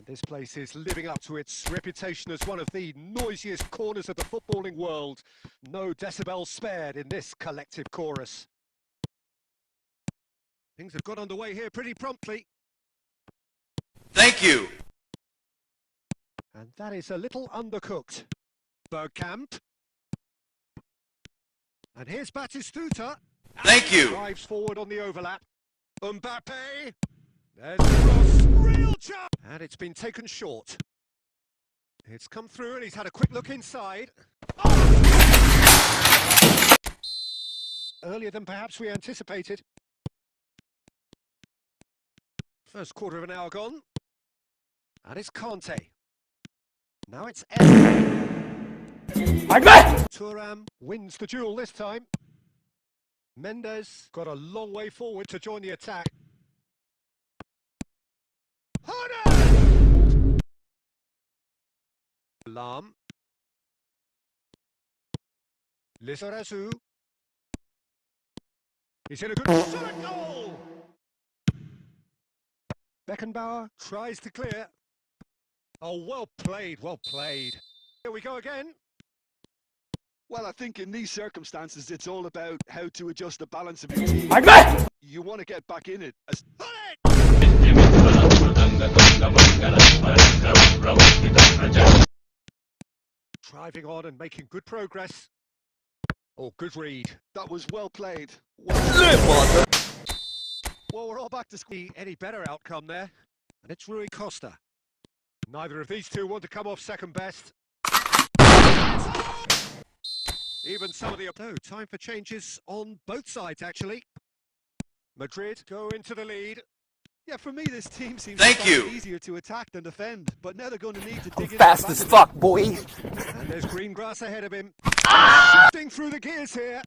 This place is living up to its reputation as one of the noisiest corners of the footballing world. No decibels spared in this collective chorus. Things have got underway here pretty promptly. Thank you. And that is a little undercooked. Bergkamp. And here's Batistuta. Thank you. Drives forward on the overlap. Mbappe. There's the cross. Real chance. And it's been taken short. It's come through and he's had a quick look inside. Oh! Earlier than perhaps we anticipated. First quarter of an hour gone. And it's Conte. Now it's Thuram wins the duel this time. Mendes got a long way forward to join the attack. Lam. Lizarazu. He's in a good shot, goal! Beckenbauer tries to clear. Oh, well played, well played. Here we go again. Well, I think in these circumstances, it's all about how to adjust the balance of your team. You want to get back in it. Driving on and making good progress. Oh, good read. That was well played. Well, we're all back to squeeze. Any better outcome there? And it's Rui Costa. Neither of these two want to come off second best. Even some of the... No, time for changes on both sides, actually. Madrid go into the lead. Yeah, for me, this team seems easier to attack than defend. But now they're going to need to dig in. Fast as fuck, boy. And there's green grass ahead of him. Shifting through the gears here.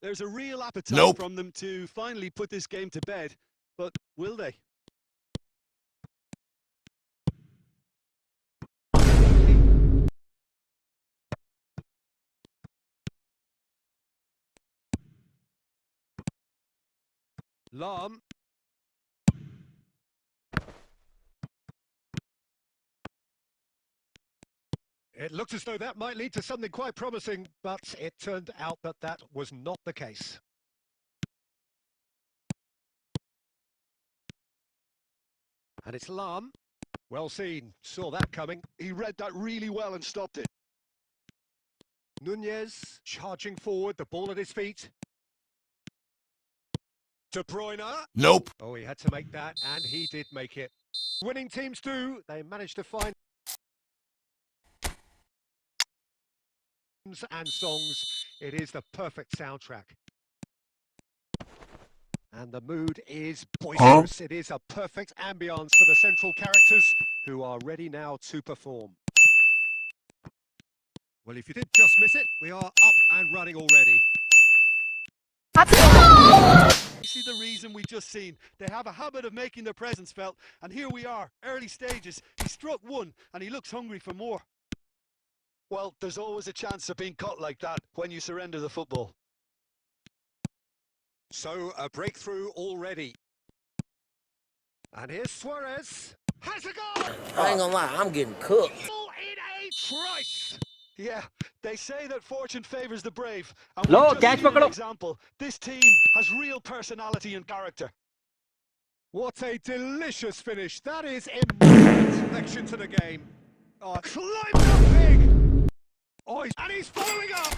There's a real appetite from them to finally put this game to bed. But will they? Lam. It looked as though that might lead to something quite promising, but it turned out that that was not the case. And it's Lam. Well seen. Saw that coming. He read that really well and stopped it. Nunez charging forward, the ball at his feet. De Bruyne. Nope. Oh, he had to make that, and he did make it. Winning teams do. They managed to find and songs. It is the perfect soundtrack. And the mood is boisterous. It is a perfect ambience for the central characters who are ready now to perform. Well, if you did just miss it, we are up and running already. You see the reason we just seen. They have a habit of making their presence felt, and here we are, early stages. He struck one, and he looks hungry for more. Well, there's always a chance of being caught like that when you surrender the football. So, a breakthrough already. And here's Suarez. Has a goal! I ain't gonna lie, I'm getting cooked. Goal in a trice! Yeah, they say that fortune favours the brave. And we've just seen an example. This team has real personality and character. What a delicious finish. That is immense connection to the game. Oh, climbed up big! Oh, and he's following up!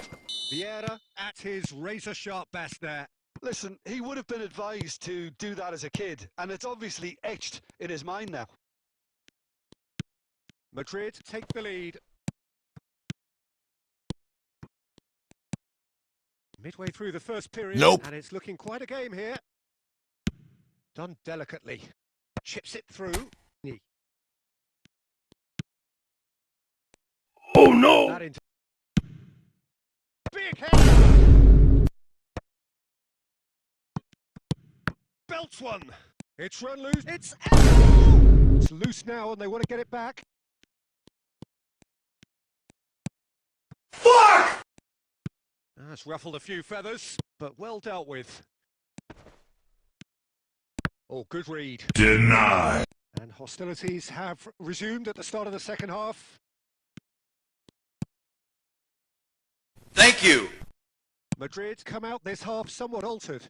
Vieira at his razor-sharp best there. Listen, he would have been advised to do that as a kid, and it's obviously etched in his mind now. Madrid take the lead. Midway through the first period, and it's looking quite a game here. Done delicately. Chips it through. Oh no! Big header! Belts one. It's run loose. It's loose now, and they want to get it back. Fuck! That's ruffled a few feathers, but well dealt with. Oh, good read. Deny. And hostilities have resumed at the start of the second half. Thank you. Madrid come out this half somewhat altered.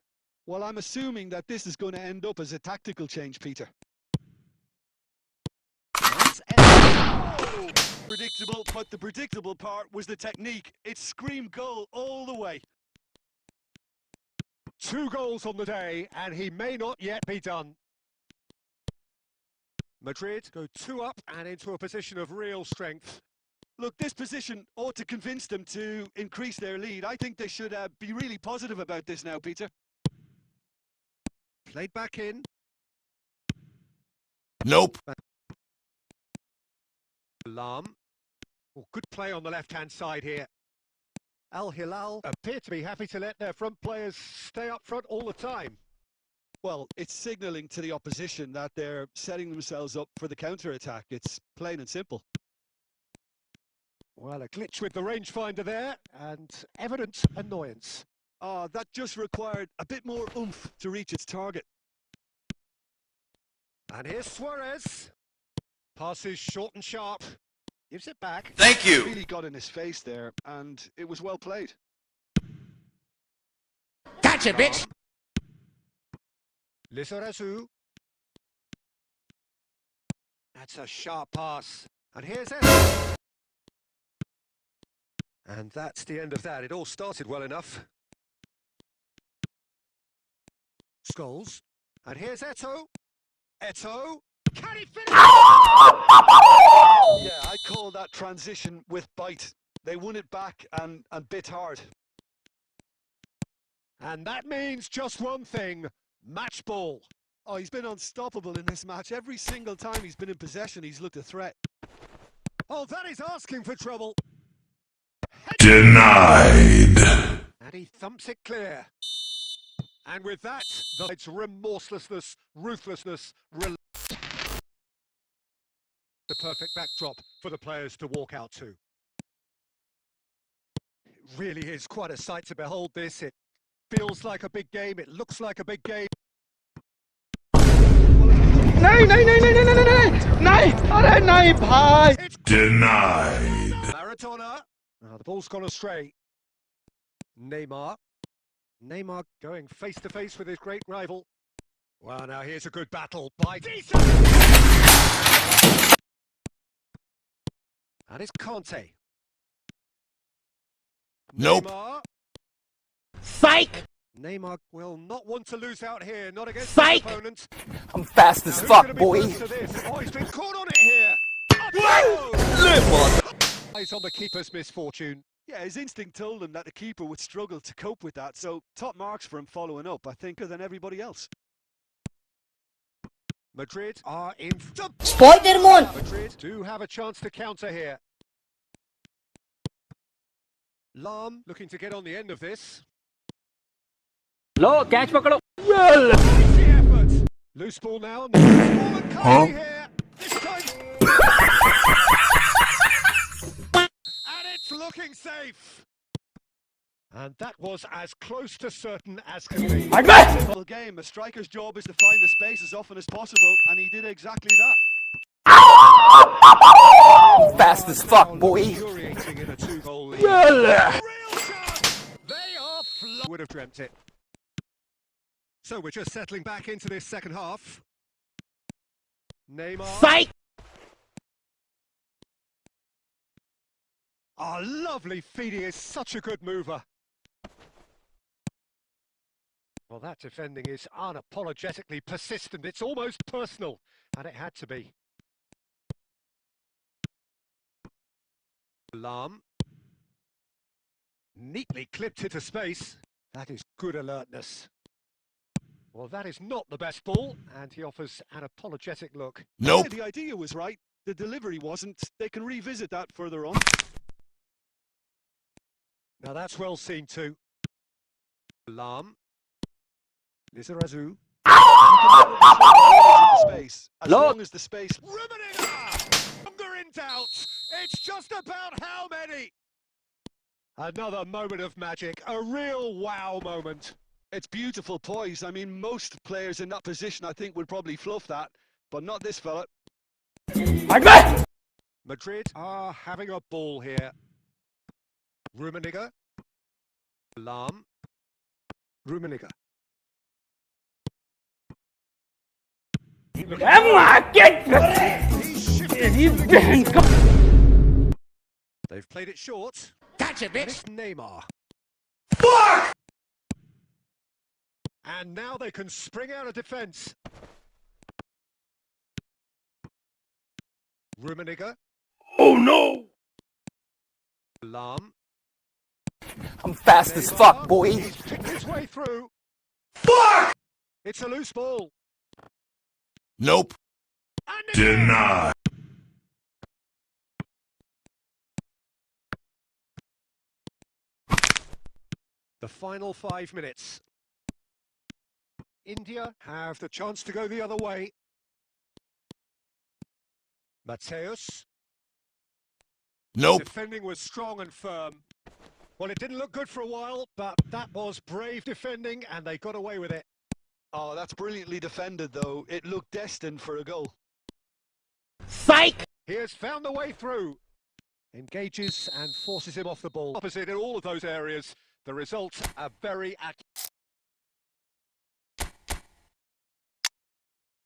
Well, I'm assuming that this is going to end up as a tactical change, Peter. Predictable, but the predictable part was the technique. It screamed goal all the way. 2 goals on the day, and he may not yet be done. Madrid go 2 up and into a position of real strength. Look, this position ought to convince them to increase their lead. I think they should be really positive about this now, Peter. Played back in. Nope. Lam. Oh, good play on the left-hand side here. Al Hilal appear to be happy to let their front players stay up front all the time. Well, it's signalling to the opposition that they're setting themselves up for the counter-attack. It's plain and simple. Well, a glitch with the rangefinder there, and evident annoyance. That just required a bit more oomph to reach its target. And here's Suarez. Passes short and sharp. Gives it back. Thank you. Really got in his face there, and it was well played. Gotcha, bitch! Lizarazu. That's a sharp pass. And here's it. And that's the end of that. It all started well enough. Scholes. And here's Eto'o. Eto'o. Can he finish? Yeah, I call that transition with bite. They won it back and bit hard. And that means just one thing. Match ball. Oh, he's been unstoppable in this match. Every single time he's been in possession, he's looked a threat. Oh, that is asking for trouble. Denied. And he thumps it clear. And with that, it's remorselessness, ruthlessness, the perfect backdrop for the players to walk out to. It really is quite a sight to behold this. It feels like a big game. It looks like a big game. नहीं नहीं नहीं नहीं नहीं नहीं नहीं अरे नहीं भाई It's Denied. Maradona. Now the ball's gone astray. Neymar. Neymar going face to face with his great rival. Well, now here's a good battle by decent. And it's Conte. Nope. Neymar. Psych! Neymar will not want to lose out here, not against Psych! his opponent. I'm fast as Now, fuck, who's gonna be boy. first to this? Oh, he's been caught on it here. Oh, Eyes on the keeper's misfortune. Yeah, his instinct told him that the keeper would struggle to cope with that, so top marks for him following up, I think, than everybody else. Madrid are in. Spider-Man! Madrid do have a chance to counter here. Lam looking to get on the end of this. Low catch पकड़ो Mighty effort. Loose ball now. And loose ball and Kobe here. This time. And it's looking safe. And that was as close to certain as can be. Simple game. A striker's job is to find the space as often as possible, and he did exactly that. Fast as fuck, boy. Infuriating in a 2-goal lead. Real chance. They are would have dreamt it. So we're just settling back into this second half. Neymar. Psych! Oh, lovely feed. He is such a good mover. Well, that defending is unapologetically persistent. It's almost personal, and it had to be. Lam. Neatly clipped into space. That is good alertness. Well, that is not the best ball, and he offers an apologetic look. Nope. Yeah, the idea was right. The delivery wasn't. They can revisit that further on. Now that's well seen too. Lam. Lizarazu. Space. As long as the space. Rummenigge! Longer in doubt. It's just about how many. Another moment of magic. A real wow moment. It's beautiful poise. I mean, most players in that position, I think, would probably fluff that. but not this fella. Madrid are having a ball here. Rummenigge. Lahm. Rummenigge. They've played it short. Gotcha, bitch! Neymar. Fuck! And now they can spring out of defence. Rummenigge. Oh no! Lahm. I'm fast as fuck, boy. He's picked his way through. Fuck! It's a loose ball. Nope. And Denied. the final 5 minutes. India have the chance to go the other way. Mateus. Nope. Defending was strong and firm. Well, it didn't look good for a while, but that was brave defending, and they got away with it. Oh, that's brilliantly defended, though. It looked destined for a goal. Psych! He has found the way through. Engages and forces him off the ball. Opposite in all of those areas. The result, a very accurate.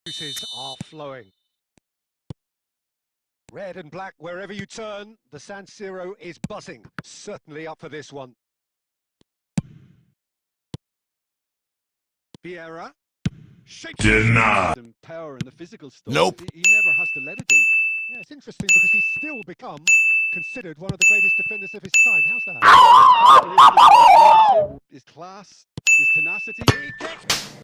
Juices are flowing. Red and black wherever you turn. The San Siro is buzzing. Certainly up for this one. Vieira. Shakes Denied. And power and the physical stuff. Nope. He never has to let it be. Yeah, it's interesting because he's still become considered one of the greatest defenders of his time. How's that? His class, his tenacity.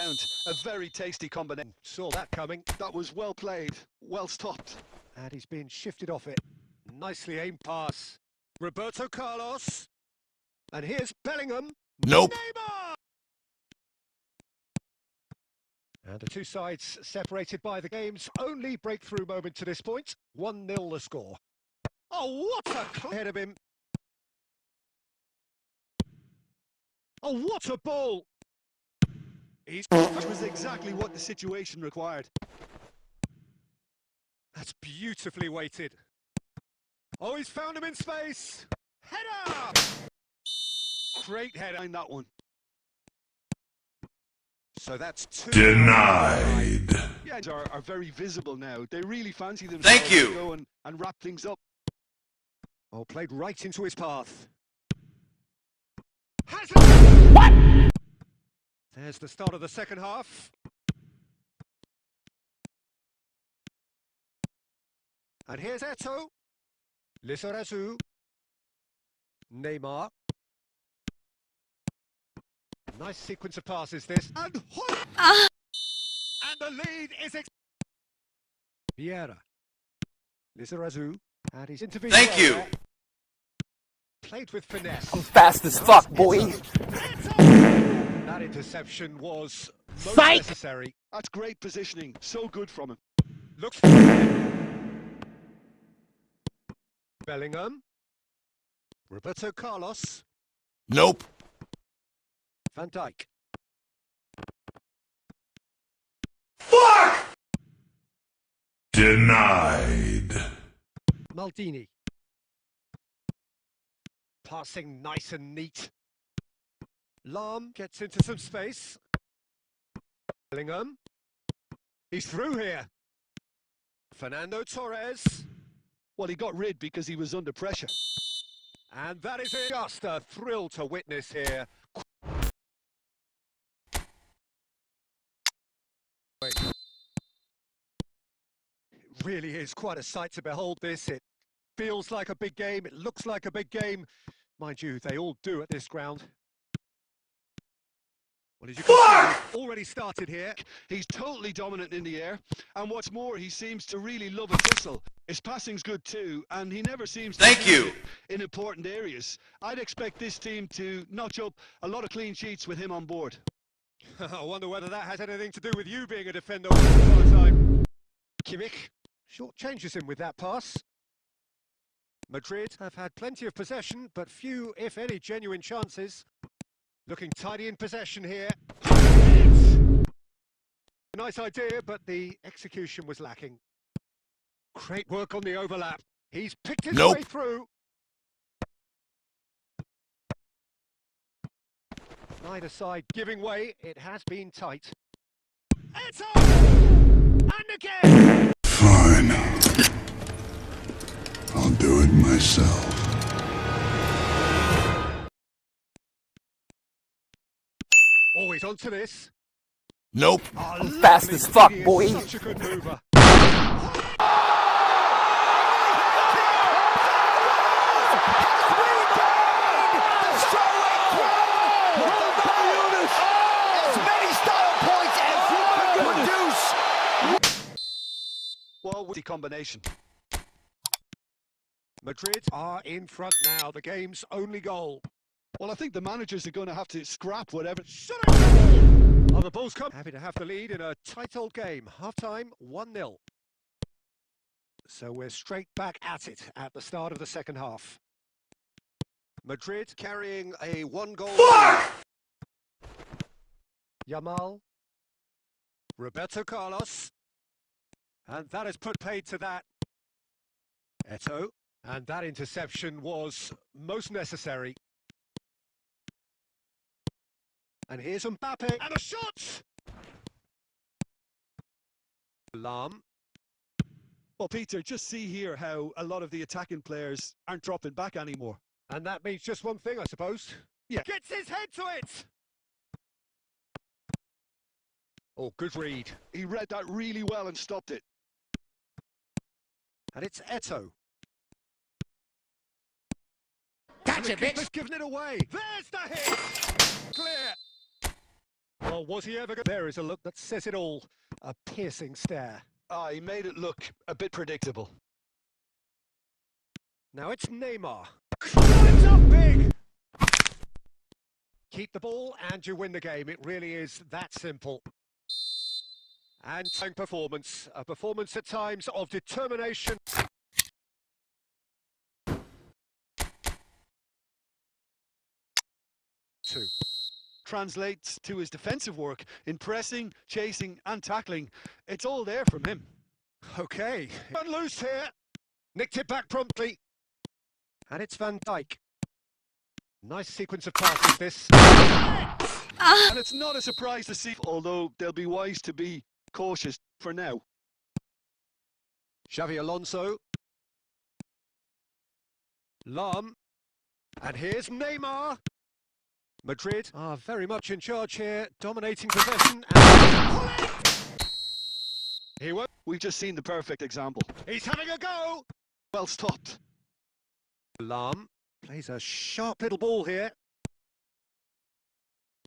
And a very tasty combination. Saw that coming. That was well played, well stopped. And he's been shifted off it. Nicely aimed pass. Roberto Carlos. And here's Bellingham. Nope. Neymar! And the two sides separated by the game's only breakthrough moment to this point. 1-0 the score. Oh, what a ahead of him. Oh, what a ball. Which was exactly what the situation required. That's beautifully weighted. Oh, he's found him in space. Header! Great header in that one. So that's 2. Denied. Yeah, are very visible now. They really fancy themselves Thank you. to go and wrap things up. Oh, played right into his path. What? There's the start of the second half. And here's Eto'o. Lizarazu. Neymar. Nice sequence of passes this. And the lead is Vieira. Lizarazu. And he's intervened. Thank you. There. Played with finesse. I'm fast as fuck, boy. That interception was most Psych! necessary. That's great positioning. So good from him. Looks Bellingham. Roberto Carlos. Nope. Van Dijk. Fuck! Denied. Maldini. Passing nice and neat. Lahm gets into some space. Bellingham. He's through here. Fernando Torres. Well, he got rid because he was under pressure. And that is just a thrill to witness here. It really is quite a sight to behold this. It feels like a big game. It looks like a big game. Mind you, they all do at this ground. Well, as you can see, we've already started here. He's totally dominant in the air. And what's more, he seems to really love a tussle. His passing's good too, and he never seems to Thank lose you. it in important areas. I'd expect this team to notch up a lot of clean sheets with him on board. I wonder whether that has anything to do with you being a defender once upon a time. Kimmich short-changes him with that pass. Madrid have had plenty of possession, but few, if any, genuine chances. Looking tidy in possession here. Nice idea, but the execution was lacking. Great work on the overlap. He's picked his Nope. way through. Neither side giving way. It has been tight. It's on! And again! Fine. I'll do it myself. Always onto this. Nope. I'm fast as fuck, boy. Such a good mover. Well, with the combination. Madrid are in front now. The game's only goal. Well, I think the managers are going to have to scrap whatever. Shut it! Oh, the ball's come. Happy to have the lead in a tight old game. Half-time, 1-0. So we're straight back at it at the start of the second half. Madrid carrying a one-goal lead. Yamal. Roberto Carlos. And that has put paid to that. Eto'o. And that interception was most necessary. And here's Mbappe. And a shot! Lam. Well, Peter, just see here how a lot of the attacking players aren't dropping back anymore. And that means just one thing, I suppose. Yeah. Gets his head to it! Oh, good read. He read that really well and stopped it. And it's Eto'o. Gotcha, bitch. He's given it away. There's the hit! Clear! Well, was he ever... There is a look that says it all. A piercing stare. Ah, he made it look a bit predictable. Now it's Neymar. Climbs up big! Keep the ball and you win the game. It really is that simple. And performance. A performance at times of determination. Two. Translates to his defensive work in pressing, chasing and tackling. It's all there from him. Okay. Run loose here. Nicked it back promptly. And it's Van Dijk. Nice sequence of passes this. And it's not a surprise to see, although they'll be wise to be cautious for now. Xavi Alonso. Lam. And here's Neymar. Madrid are very much in charge here, dominating possession. And... He won't. We've just seen the perfect example. He's having a go. Well stopped. Lam plays a sharp little ball here.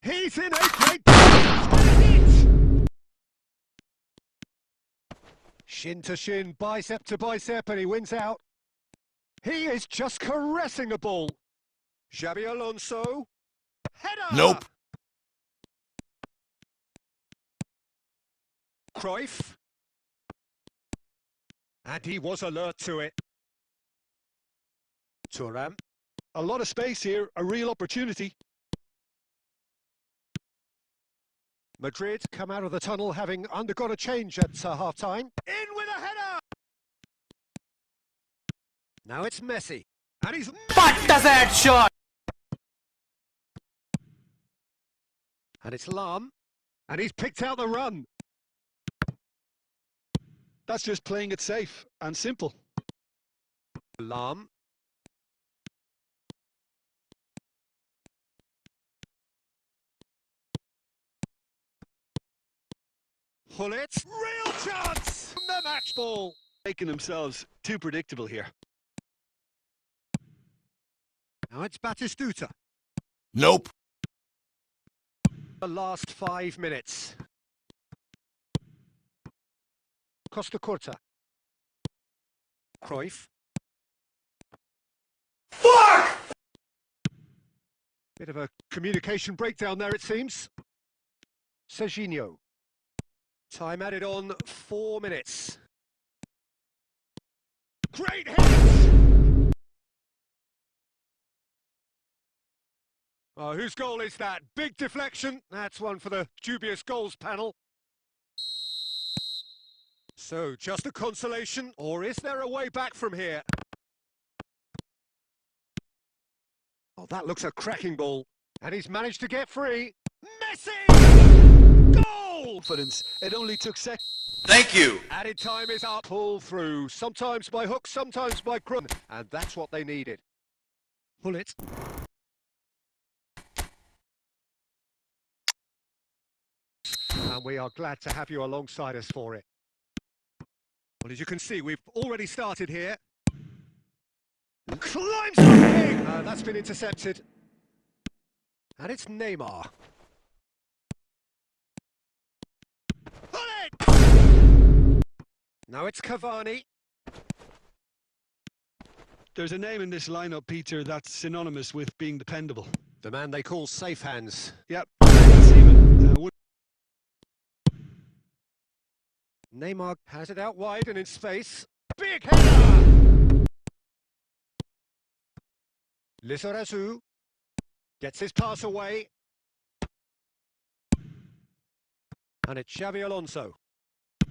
He's in a great... Shin to shin, bicep to bicep, and he wins out. He is just caressing the ball. Xabi Alonso. Header! Nope. Cruyff. And he was alert to it. Thuram. A lot of space here, a real opportunity. Madrid come out of the tunnel having undergone a change at half-time. In with a header! Now it's Messi. And he's... What does that shot? And it's Lam. And he's picked out the run. That's just playing it safe and simple. Lam. Hullets. Real chance! From the match ball. Making themselves too predictable here. Now it's Batistuta. Nope. The last 5 minutes. Costa Curta. Cruyff. Fuck! Bit of a communication breakdown there, it seems. Serginho. Time added on 4 minutes. Great hit! Oh, whose goal is that? Big deflection. That's one for the dubious goals panel. So, just a consolation, or is there a way back from here? Oh, that looks a cracking ball. And he's managed to get free. Messi! Goal! Confidence. It only took seconds. Thank you. Added time is up. Pull through, sometimes by hook, sometimes by crook. And that's what they needed. Pull it. And we are glad to have you alongside us for it. Well, as you can see, we've already started here. Climbs up big! That's been intercepted. And it's Neymar. Pull it! Now it's Cavani. There's a name in this lineup, Peter, that's synonymous with being dependable. The man they call safe hands. Yep. Seaman. Neymar has it out wide and in space. Big header! Lizarazu gets his pass away. And it's Xavi Alonso.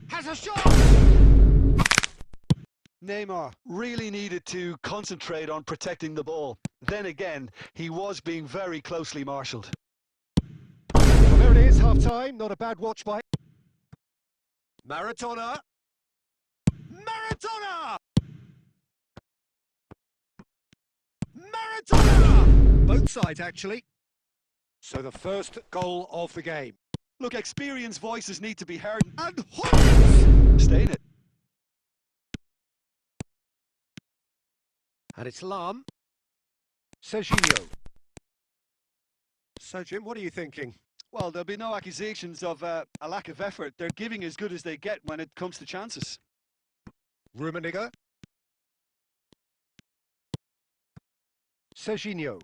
Has a shot! Neymar really needed to concentrate on protecting the ball. Then again, he was being very closely marshalled. Well, there it is, half-time. Not a bad watch by Maradona. Maradona! Maradona! Both sides, actually. So the first goal of the game. Look, experienced voices need to be heard. And Hoyt! Stay in it. And it's Lam. Serginho. So, Jim, what are you thinking? Well, there'll be no accusations of a lack of effort. They're giving as good as they get when it comes to chances. Rummenigge. Serginho.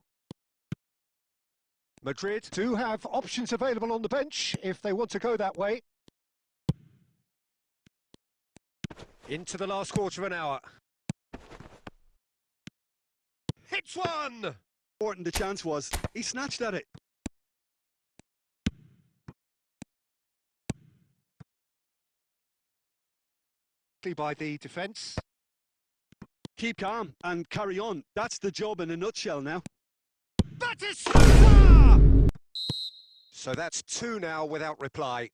Madrid do have options available on the bench if they want to go that way. Into the last quarter of an hour. Hits one! Important the chance was. He snatched at it. By the defence. Keep calm and carry on. That's the job in a nutshell now. Batista! So that's 2 now without reply.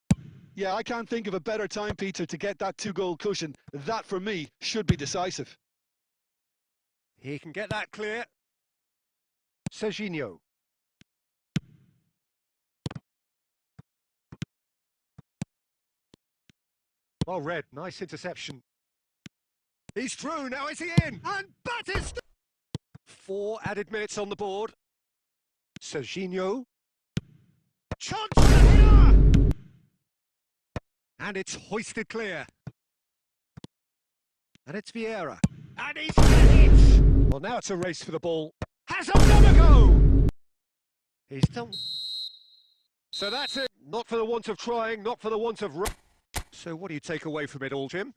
Yeah, I can't think of a better time, Peter, to get that 2-goal cushion. That, for me, should be decisive. He can get that clear. Serginho. Well read, nice interception. He's through, now is he in? And Batista! 4 added minutes on the board. Serginho. Chance for the header! And it's hoisted clear. And it's Vieira. And he's had it! Well, now it's a race for the ball. Has another go! He's done. So that's it. Not for the want of trying, not for the want of... So what do you take away from it all, Jim?